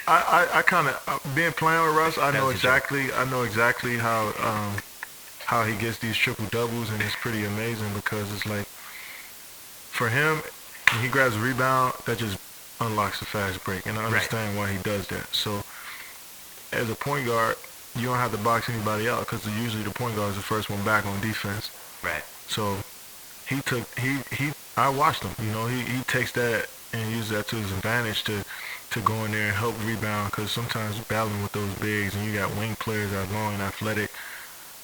I kind of being playing with Russ. I know exactly how he gets these triple doubles, and it's pretty amazing because it's like for him, when he grabs a rebound, that just unlocks the fast break, and I understand why he does that. So as a point guard, you don't have to box anybody out because usually the point guard is the first one back on defense. Right. So I watched him. You know, he takes that and uses that to his advantage to go in there and help rebound because sometimes you're battling with those bigs and you got wing players that are long and athletic.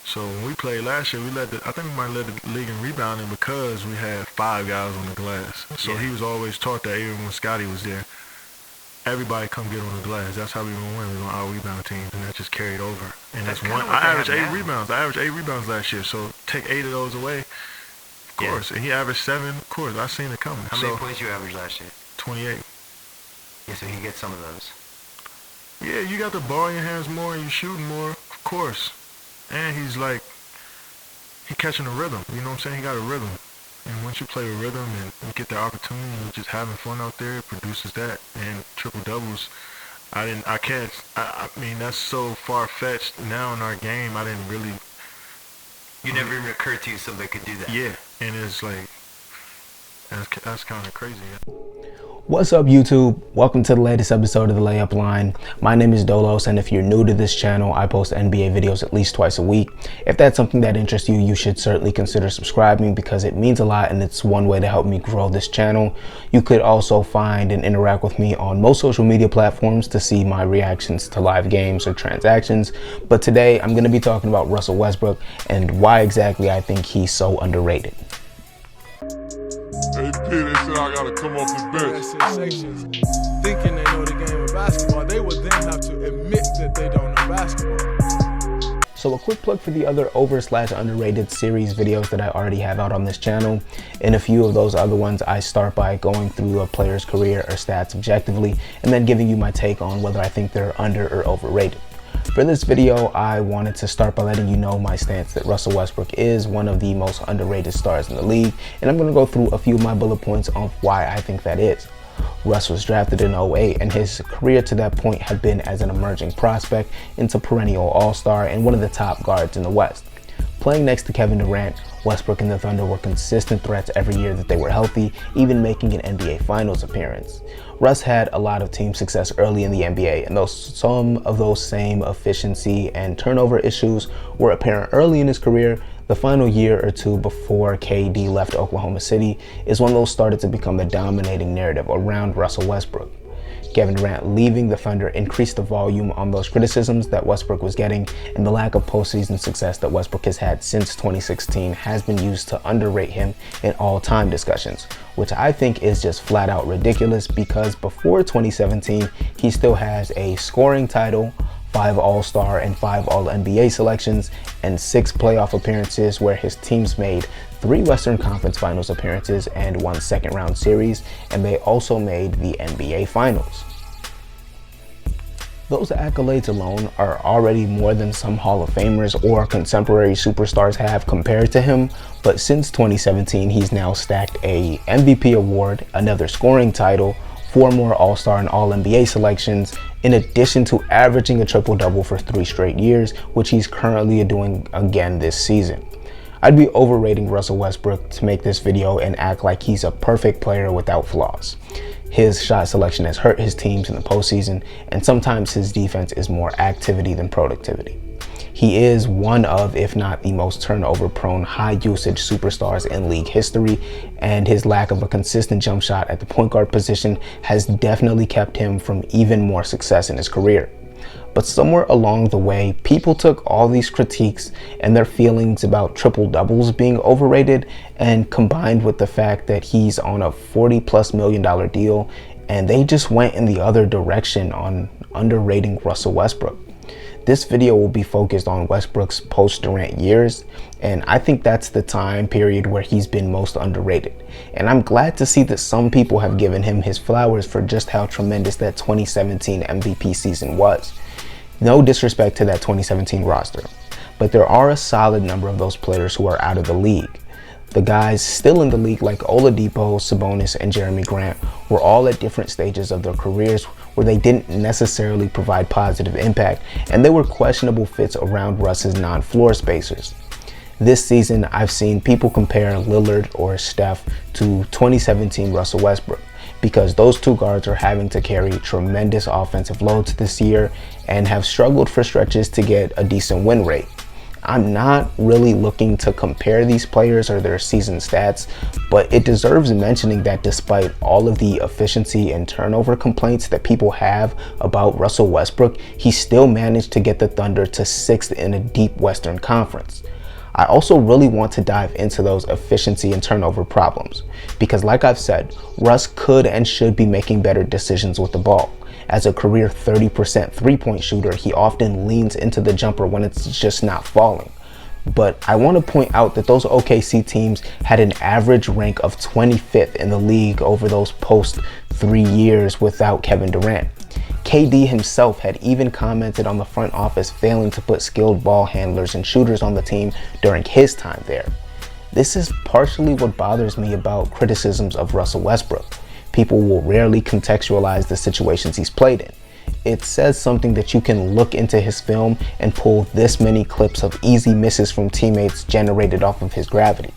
So when we played last year, I think we might led the league in rebounding because we had 5 guys on the glass. So he was always taught that even when Scotty was there, everybody come get on the glass. That's how we gonna win. We're gonna out-rebound teams, and that just carried over. And that's one. I averaged 8 rebounds. I averaged 8 rebounds last year. So take 8 of those away, of course. And he averaged 7. Of course, I seen it coming. How many points you averaged last year? 28. Yeah, so he gets some of those. Yeah, you got the ball in your hands more and you shooting more, of course. And he's catching a rhythm. You know what I'm saying? He got a rhythm. And once you play a rhythm and you get the opportunity and you're just having fun out there, it produces that. And triple doubles, I mean, that's so far-fetched now in our game. I didn't really. You never even occurred to you somebody could do that. Yeah, and it's like, that's kind of crazy. What's up, YouTube? Welcome to the latest episode of The Layup Line. My name is Dolos, and if you're new to this channel, I post NBA videos at least twice a week. If that's something that interests you, you should certainly consider subscribing because it means a lot and it's one way to help me grow this channel. You could also find and interact with me on most social media platforms to see my reactions to live games or transactions. But today, I'm going to be talking about Russell Westbrook and why exactly I think he's so underrated. Hey P, they said I gotta come off the bench. Sensations thinking they know the game of basketball, they would then have to admit that they don't know basketball. So a quick plug for the other over/underrated series videos that I already have out on this channel. In a few of those other ones, I start by going through a player's career or stats objectively, and then giving you my take on whether I think they're under or overrated. For this video, I wanted to start by letting you know my stance that Russell Westbrook is one of the most underrated stars in the league, and I'm going to go through a few of my bullet points on why I think that is. Russ was drafted in 08, and his career to that point had been as an emerging prospect into perennial all-star and one of the top guards in the West. Playing next to Kevin Durant, Westbrook and the Thunder were consistent threats every year that they were healthy, even making an NBA Finals appearance. Russ had a lot of team success early in the NBA, and though some of those same efficiency and turnover issues were apparent early in his career, the final year or two before KD left Oklahoma City is when those started to become the dominating narrative around Russell Westbrook. Kevin Durant leaving the Thunder increased the volume on those criticisms that Westbrook was getting, and the lack of postseason success that Westbrook has had since 2016 has been used to underrate him in all-time discussions, which I think is just flat out ridiculous because before 2017, he still has a scoring title, 5 All-Star and 5 All-NBA selections, and 6 playoff appearances where his teams made 3 Western Conference Finals appearances and 1 second-round series, and they also made the NBA Finals. Those accolades alone are already more than some Hall of Famers or contemporary superstars have compared to him, but since 2017, he's now stacked a MVP award, another scoring title, 4 more All-Star and All-NBA selections, in addition to averaging a triple-double for 3 straight years, which he's currently doing again this season. I'd be overrating Russell Westbrook to make this video and act like he's a perfect player without flaws. His shot selection has hurt his teams in the postseason, and sometimes his defense is more activity than productivity. He is one of, if not the most turnover-prone, high-usage superstars in league history, and his lack of a consistent jump shot at the point guard position has definitely kept him from even more success in his career. But somewhere along the way, people took all these critiques and their feelings about triple doubles being overrated and combined with the fact that he's on a $40+ million deal, and they just went in the other direction on underrating Russell Westbrook. This video will be focused on Westbrook's post-Durant years, and I think that's the time period where he's been most underrated. And I'm glad to see that some people have given him his flowers for just how tremendous that 2017 MVP season was. No disrespect to that 2017 roster, but there are a solid number of those players who are out of the league. The guys still in the league like Oladipo, Sabonis, and Jeremy Grant were all at different stages of their careers where they didn't necessarily provide positive impact, and they were questionable fits around Russ's non-floor spacers. This season, I've seen people compare Lillard or Steph to 2017 Russell Westbrook, because those two guards are having to carry tremendous offensive loads this year and have struggled for stretches to get a decent win rate. I'm not really looking to compare these players or their season stats, but it deserves mentioning that despite all of the efficiency and turnover complaints that people have about Russell Westbrook, he still managed to get the Thunder to 6th in a deep Western Conference. I also really want to dive into those efficiency and turnover problems, because like I've said, Russ could and should be making better decisions with the ball. As a career 30% three-point shooter, he often leans into the jumper when it's just not falling. But I want to point out that those OKC teams had an average rank of 25th in the league over those post 3 years without Kevin Durant. KD himself had even commented on the front office failing to put skilled ball handlers and shooters on the team during his time there. This is partially what bothers me about criticisms of Russell Westbrook. People will rarely contextualize the situations he's played in. It says something that you can look into his film and pull this many clips of easy misses from teammates generated off of his gravity.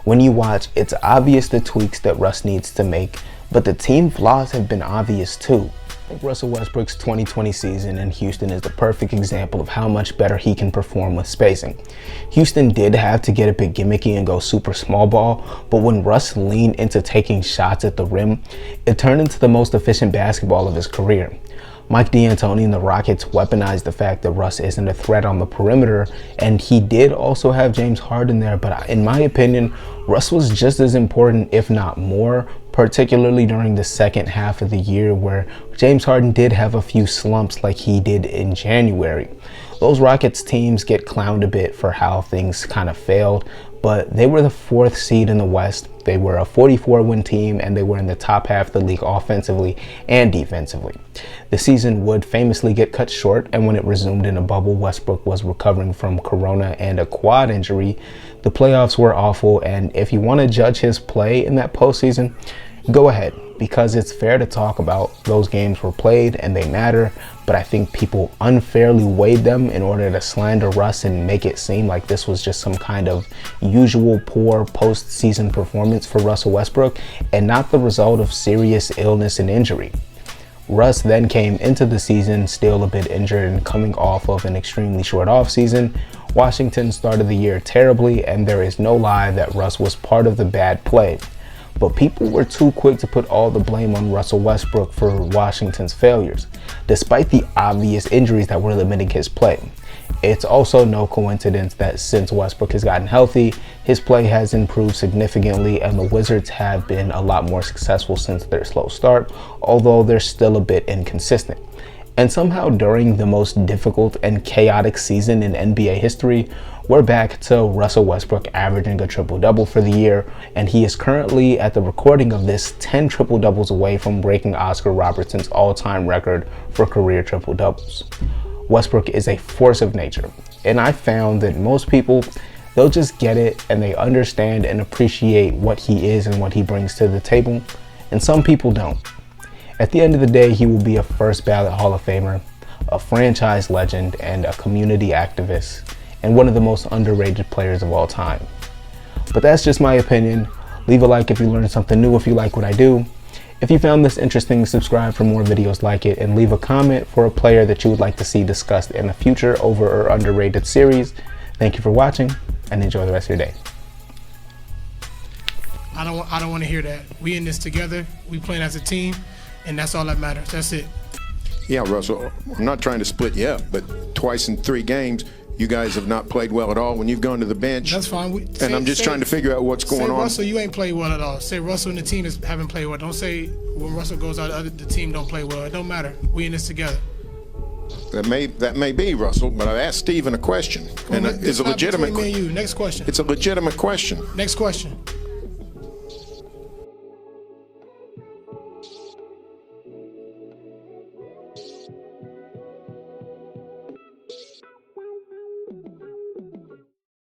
When you watch, it's obvious the tweaks that Russ needs to make, but the team flaws have been obvious too. I think Russell Westbrook's 2020 season in Houston is the perfect example of how much better he can perform with spacing. Houston did have to get a bit gimmicky and go super small ball, but when Russ leaned into taking shots at the rim, it turned into the most efficient basketball of his career. Mike D'Antoni and the Rockets weaponized the fact that Russ isn't a threat on the perimeter, and he did also have James Harden there, but in my opinion, Russ was just as important, if not more, particularly during the second half of the year where James Harden did have a few slumps like he did in January. Those Rockets teams get clowned a bit for how things kind of failed, but they were the 4th seed in the West. They were a 44-win team, and they were in the top half of the league offensively and defensively. The season would famously get cut short, and when it resumed in a bubble, Westbrook was recovering from corona and a quad injury. The playoffs were awful, and if you want to judge his play in that postseason, go ahead, because it's fair to talk about those games were played and they matter, but I think people unfairly weighed them in order to slander Russ and make it seem like this was just some kind of usual poor postseason performance for Russell Westbrook and not the result of serious illness and injury. Russ then came into the season still a bit injured and coming off of an extremely short offseason. Washington started the year terribly, and there is no lie that Russ was part of the bad play. But people were too quick to put all the blame on Russell Westbrook for Washington's failures, despite the obvious injuries that were limiting his play. It's also no coincidence that since Westbrook has gotten healthy, his play has improved significantly, and the Wizards have been a lot more successful since their slow start, although they're still a bit inconsistent. And somehow during the most difficult and chaotic season in NBA history, we're back to Russell Westbrook averaging a triple-double for the year, and he is currently, at the recording of this, 10 triple-doubles away from breaking Oscar Robertson's all-time record for career triple-doubles. Westbrook is a force of nature, and I found that most people, they'll just get it and they understand and appreciate what he is and what he brings to the table, and some people don't. At the end of the day, he will be a first ballot Hall of Famer, a franchise legend, and a community activist, and one of the most underrated players of all time. But that's just my opinion. Leave a like if you learned something new, if you like what I do. If you found this interesting, subscribe for more videos like it, and leave a comment for a player that you would like to see discussed in a future over or underrated series. Thank you for watching, and enjoy the rest of your day. I don't want to hear that. We in this together. We playing as a team, and that's all that matters. That's it. Yeah, Russell, I'm not trying to split you up, but twice in 3 games, you guys have not played well at all when you've gone to the bench. That's fine. I'm just trying to figure out what's going on. Russell, you ain't played well at all. Say Russell and the team haven't played well. Don't say when Russell goes out, the team don't play well. It don't matter. We in this together. That may be, Russell, but I asked Steven a question, and it's a legitimate. Me and you. Next question. It's a legitimate question. Next question.